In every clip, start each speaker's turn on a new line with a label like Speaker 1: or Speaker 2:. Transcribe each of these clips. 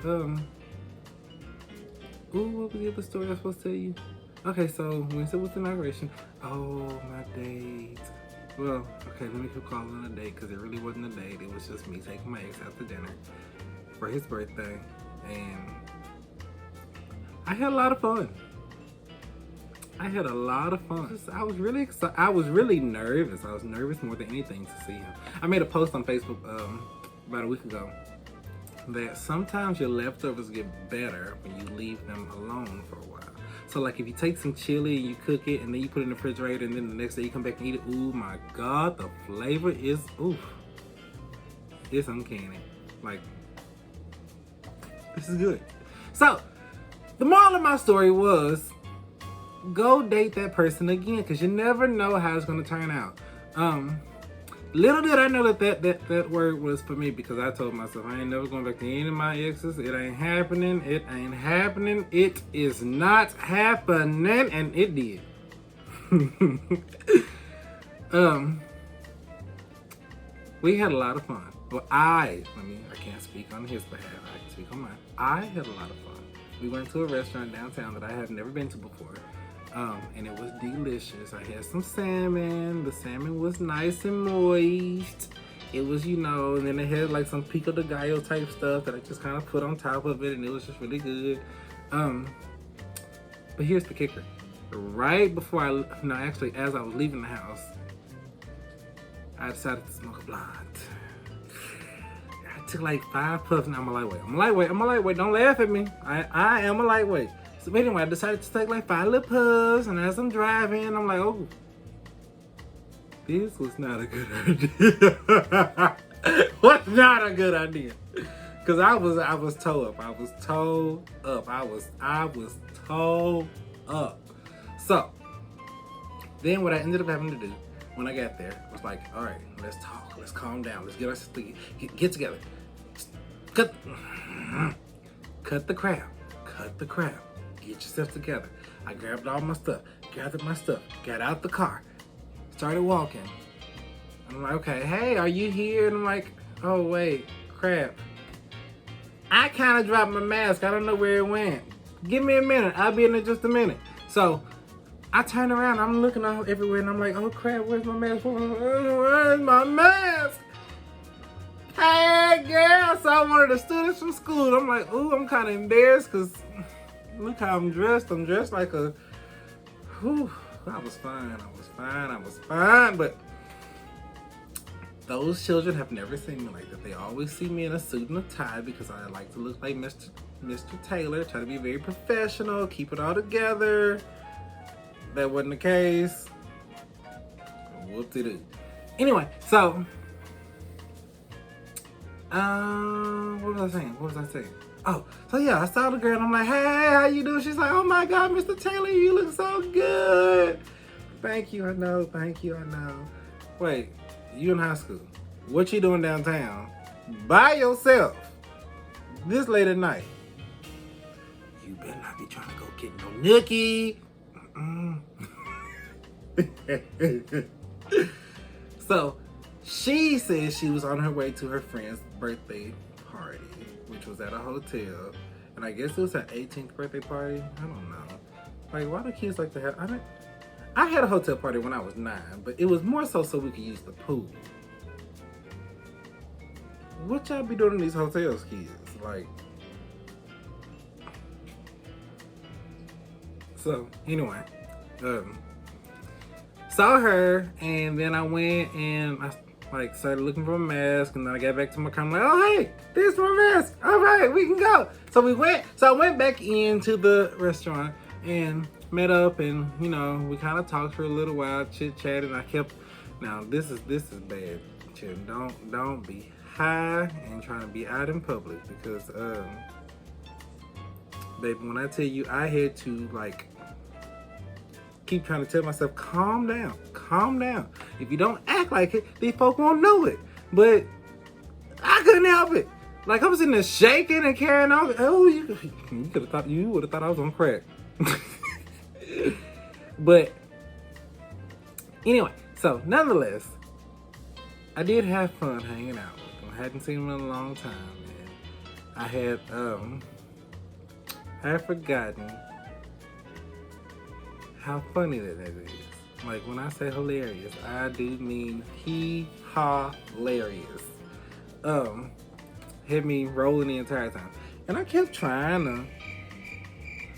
Speaker 1: what was the other story I was supposed to tell you? Okay, so Wednesday was the inauguration. Oh, my date. Well, okay, let me keep calling it a date because it really wasn't a date. It was just me taking my ex out to dinner for his birthday, and I had a lot of fun. I had a lot of fun. I was really excited. I was really nervous. I was nervous more than anything to see him. I made a post on Facebook about a week ago that sometimes your leftovers get better when you leave them alone for a while. So like if you take some chili and you cook it and then you put it in the refrigerator and then the next day you come back and eat it, ooh my God, the flavor is, oof. It's uncanny. Like, this is good. So, the moral of my story was, go date that person again, because you never know how it's going to turn out. Little did I know that word was for me, because I told myself I ain't never going back to any of my exes. It ain't happening. It ain't happening. It is not happening. And it did. We had a lot of fun. Well, I can't speak on his behalf. I can speak on mine. I had a lot of fun. We went to a restaurant downtown that I had never been to before. And it was delicious. I had some salmon. The salmon was nice and moist. It was, and then it had like some pico de gallo type stuff that I just kind of put on top of it, and it was just really good. But here's the kicker. Right before as I was leaving the house, I decided to smoke a blunt. I took like 5 puffs, and I'm a lightweight. Don't laugh at me. I am a lightweight. So anyway, I decided to take like 5 little puffs, and as I'm driving, I'm like, oh, this was not a good idea. Was not a good idea. Cause I was towed up. So then what I ended up having to do when I got there was like, all right, let's talk, let's calm down, let's get together. Cut the crap. Get yourself together. I grabbed all my stuff, gathered my stuff, got out the car, started walking. I'm like, okay, hey, are you here? And I'm like, oh wait, crap. I kind of dropped my mask. I don't know where it went. Give me a minute. I'll be in there just a minute. So I turn around. I'm looking all everywhere, and I'm like, oh crap, where's my mask? Where's my mask? Hey, girl. So I'm one of the students from school. I'm like, ooh, I'm kind of embarrassed because look how I'm dressed. I'm dressed like a, whew, I was fine. But those children have never seen me like that. They always see me in a suit and a tie because I like to look like Mr. Taylor, try to be very professional, keep it all together. That wasn't the case. Whoop-de-doo. Anyway, so, what was I saying? Oh, so yeah, I saw the girl and I'm like, hey, how you doing? She's like, oh my God, Mr. Taylor, you look so good. Thank you, I know. Wait, you in high school. What you doing downtown? By yourself. This late at night. You better not be trying to go get no nookie. So, she says she was on her way to her friend's birthday party, which was at a hotel. And I guess it was her 18th birthday party. I don't know. Like, why do kids like to have... I had a hotel party when I was 9, but it was more so we could use the pool. What y'all be doing in these hotels, kids? Like... So, anyway. Saw her, and then I went and I started looking for a mask, and then I got back to my car. I'm like, oh hey, there's my mask. All right, we can go. So I went back into the restaurant and met up, and we kind of talked for a little while, chit chatted. Now this is bad, children. Don't be high and trying to be out in public because, baby, when I tell you, I had to keep trying to tell myself, calm down. If you don't act like it, these folk won't know it. But I couldn't help it. Like, I was in there shaking and carrying on. Oh, you would have thought I was on crack. But anyway, so nonetheless, I did have fun hanging out with them. I hadn't seen them in a long time, I had forgotten how funny that is. Like when I say hilarious, I do mean hilarious. Had me rolling the entire time. And I kept trying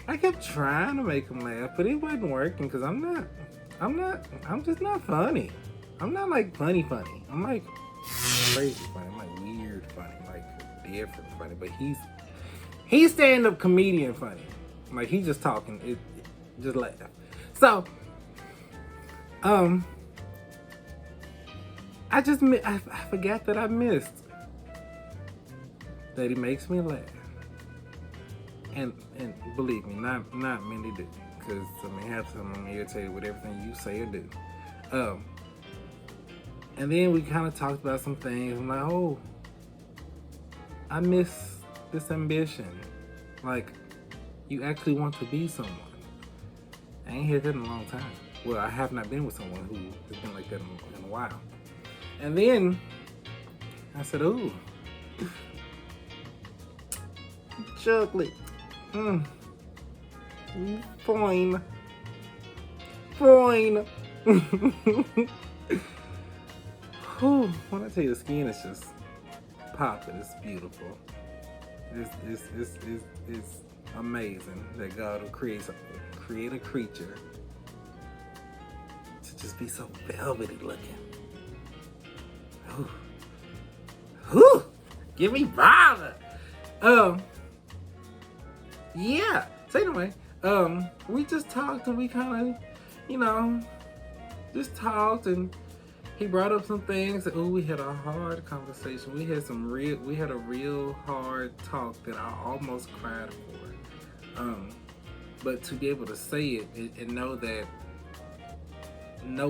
Speaker 1: to make him laugh, but it wasn't working because I'm just not funny. I'm not like funny. I'm like crazy funny. I'm like weird funny, like different funny. But he's stand-up comedian funny. Like he's just talking, it just laugh. So, I forgot that I missed that he makes me laugh. And believe me, not many do, because I mean half the time I'm irritated with everything you say or do. And then we kind of talked about some things. I'm like, oh, I miss this ambition. Like, you actually want to be someone. I ain't heard that in a long time. Well, I have not been with someone who has been like that in a while. And then I said, ooh, chocolate. Fine. Whew, when I tell you the skin is just popping, it's beautiful. It's amazing that God will create a creature to just be so velvety looking. Whew, give me bother. Yeah. So anyway, we just talked and we kind of, just talked and he brought up some things. Oh, we had a hard conversation. We had a real hard talk that I almost cried for. But to be able to say it and know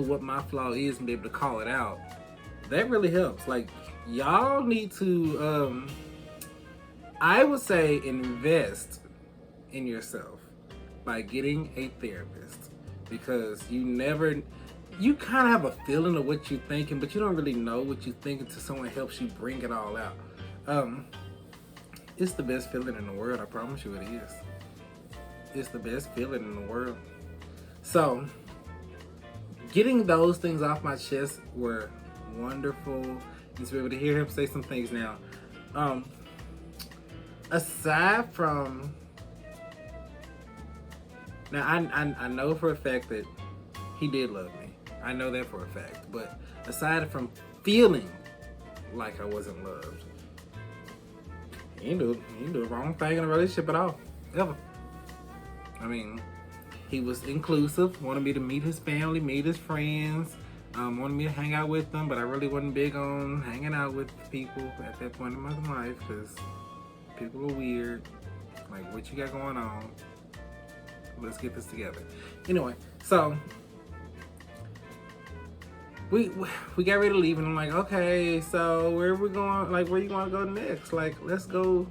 Speaker 1: what my flaw is and be able to call it out, that really helps. Like, y'all need to, I would say, invest in yourself by getting a therapist, because you kind of have a feeling of what you're thinking, but you don't really know what you're thinking until someone helps you bring it all out. It's the best feeling in the world. I promise you it is. It's the best feeling in the world. So, getting those things off my chest were wonderful. Just be able to hear him say some things now. Aside from, now I know for a fact that he did love me. I know that for a fact. But aside from feeling like I wasn't loved, he didn't do the wrong thing in a relationship at all. Ever. I mean, he was inclusive, wanted me to meet his family, meet his friends, wanted me to hang out with them, but I really wasn't big on hanging out with people at that point in my life because people are weird. Like, what you got going on? Let's get this together. Anyway, so we got ready to leave, and I'm like, okay, so where are we going? Like, where you want to go next? Like, let's go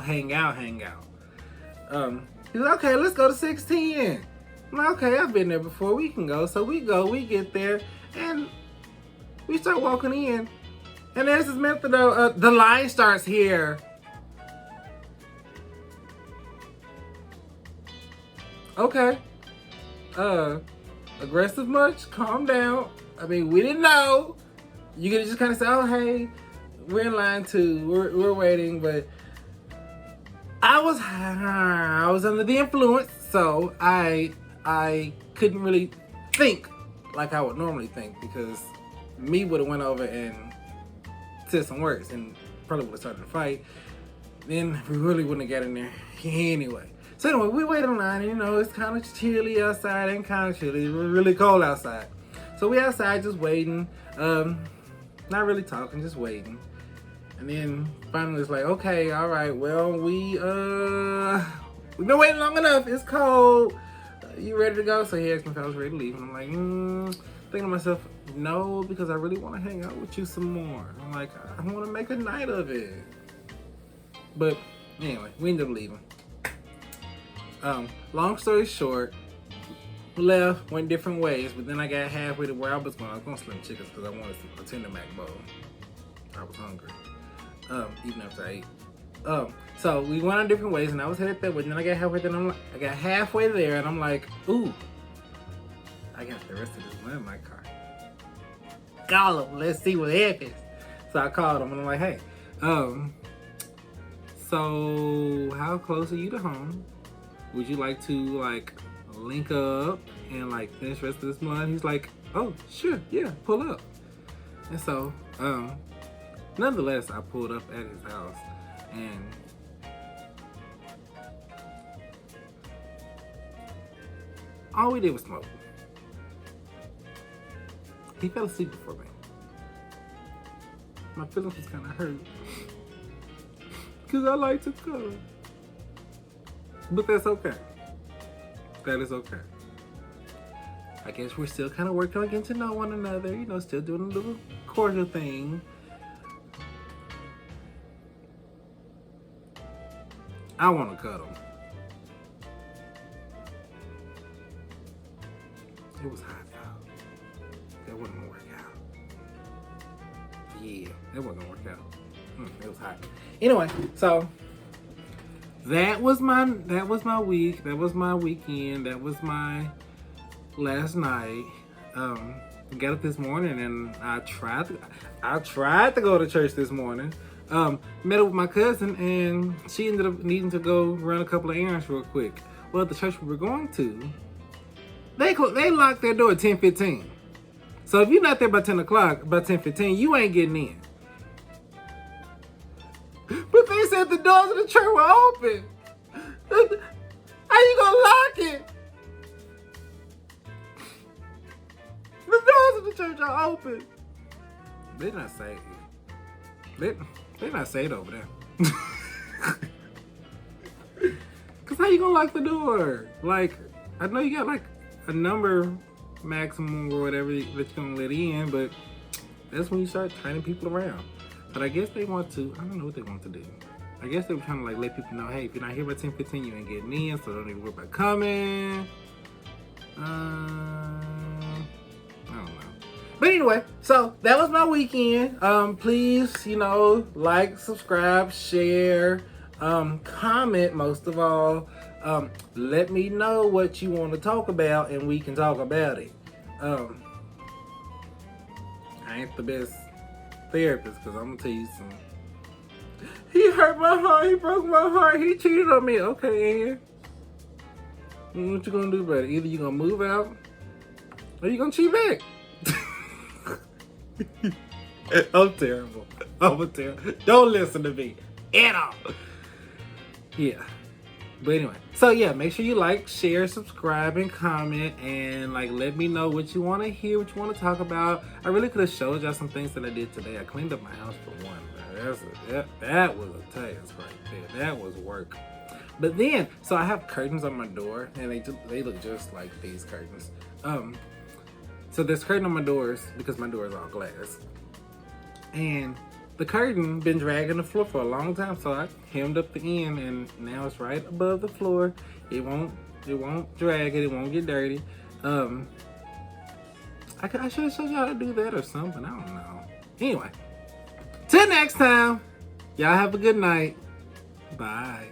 Speaker 1: hang out. He's like, okay, let's go to 610. I'm like, okay, I've been there before. We can go. So we get there, and we start walking in, and there's this method of the line starts here. Okay. Aggressive much? Calm down. I mean, we didn't know. You could just kind of say, oh, hey, we're in line too. We're waiting, but I was under the influence, so I couldn't really think like I would normally think, because me would have went over and said some words and probably would have started a fight. Then we really wouldn't have got in there anyway. So anyway, we wait in line, and it's kind of chilly outside, and kind of chilly. It was really cold outside. So we outside just waiting, not really talking, just waiting. And then finally it's like, okay, all right, well, we've been waiting long enough. It's cold. You ready to go? So he asked me if I was ready to leave, and I'm like, thinking to myself, no, because I really want to hang out with you some more. I'm like, I want to make a night of it. But anyway, we ended up leaving. Long story short, we left, went different ways, but then I got halfway to where I was going Slim Chickens because I wanted a Tender Mac bowl. I was hungry, even after I ate So we went on different ways, and I was headed that way. And then I got halfway there, and I got halfway there, and I'm like, ooh, I got the rest of this money in my car. Call him, let's see what happens. So I called him, and I'm like, hey, so how close are you to home? Would you like to like link up and like finish the rest of this month? He's like, oh, sure, yeah, pull up. And so, nonetheless, I pulled up at his house, and all we did was smoke. He fell asleep before me. My feelings was kind of hurt because I like to cuddle, but that's okay. That is okay. I guess we're still kind of working on getting to know one another, you know, still doing a little cordial thing. I want to cuddle. It was hot, y'all. That wasn't gonna work out. Yeah, that wasn't gonna work out. It was hot. Anyway, so that was my week. That was my weekend. That was my last night. Got up this morning and I tried to go to church this morning. Met up with my cousin and she ended up needing to go run a couple of errands real quick. Well, the church we were going to, they locked their door at 10:15. So if you're not there by 10 o'clock, by 10:15, you ain't getting in. But they said the doors of the church were open. How you gonna lock it? The doors of the church are open. They're not saved. They're not saved over there. Cause how you gonna lock the door? Like, I know you got like a number maximum or whatever that you're gonna let in, but that's when you start turning people around. But I guess they want to, I don't know what they want to do. I guess they were trying to like let people know, hey, if you're not here by 10:15, you ain't getting in, so don't even worry about coming. I don't know. But anyway, so that was my weekend. Please, you know, like, subscribe, share, comment most of all. Let me know what you want to talk about and we can talk about it. I ain't the best therapist because I'm gonna tell you something. He hurt my heart, he broke my heart, he cheated on me. Okay, Ann. What you gonna do about it? Either you gonna move out or you gonna cheat back. I'm terrible. Don't listen to me at all. Yeah. But anyway, so yeah, make sure you like, share, subscribe, and comment, and like let me know what you want to hear, what you want to talk about. I really could have showed y'all some things that I did today. I cleaned up my house for one. That was a task right there. That was work. But then, so I have curtains on my door, and they look just like these curtains. So there's curtain on my doors because my door is all glass, and the curtain been dragging the floor for a long time, so I hemmed up the end, and now it's right above the floor. It won't drag it. It won't get dirty. I should have showed you how to do that or something. I don't know. Anyway, till next time, y'all have a good night. Bye.